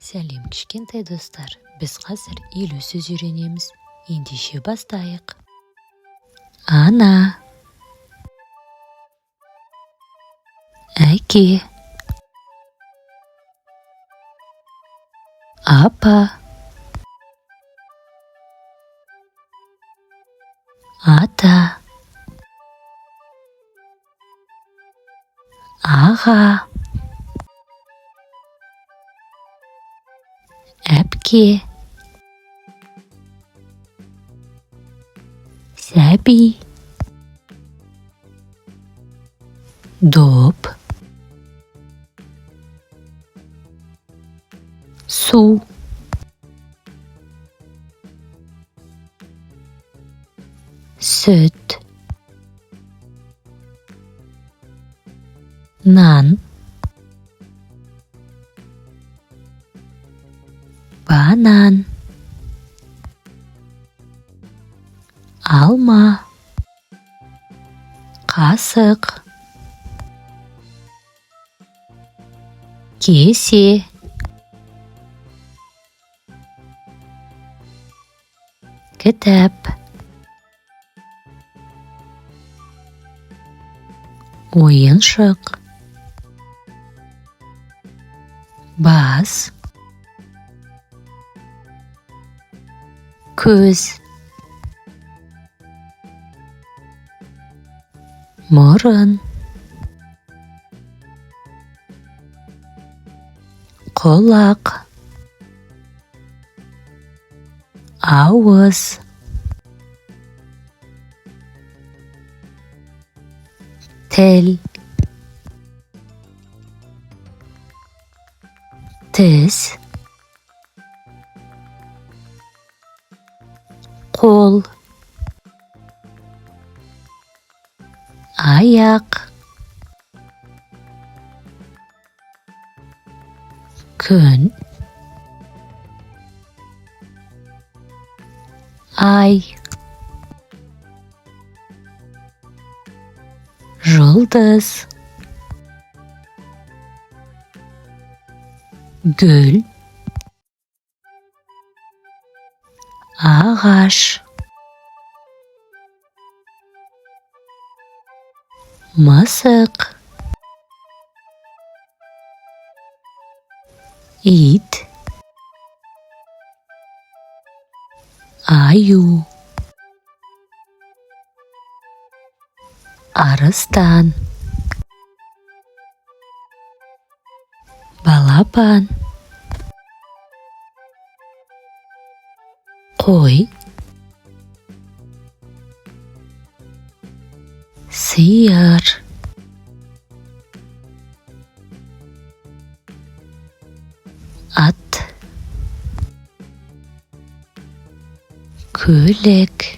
Сәлем кішкентай достар, біз қазір 50 сөз үйренеміз. Ендеше бастайық. Ана, әке, апа, ата, аға, әпке, сәби, доп, су, сүт, нан, банан, алма, қасық, кесе, кітап, ойыншық, бас, көз, мұрын, құлақ, ауыз, тіл, тіс, қол, аяқ, күн, ай, жұлдыз, гүл, ағаш, мысық, ит, аю, арыстан, балапан, қой, сиыр, ат, көлік,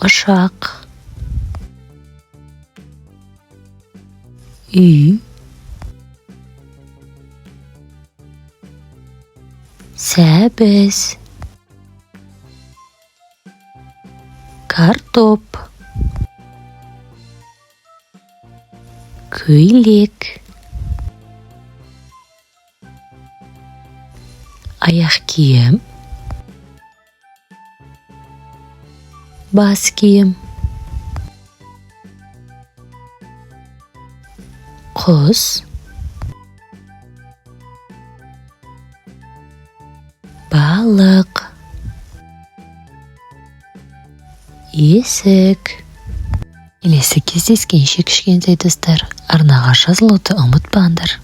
ұшақ, үй, сәбіз, картоп, көйлек, аяқ киім, бас киім, құс, балық, есік. Келесі кездескенше кішкентай достар, арнаға жазылуды ұмытпаңдар.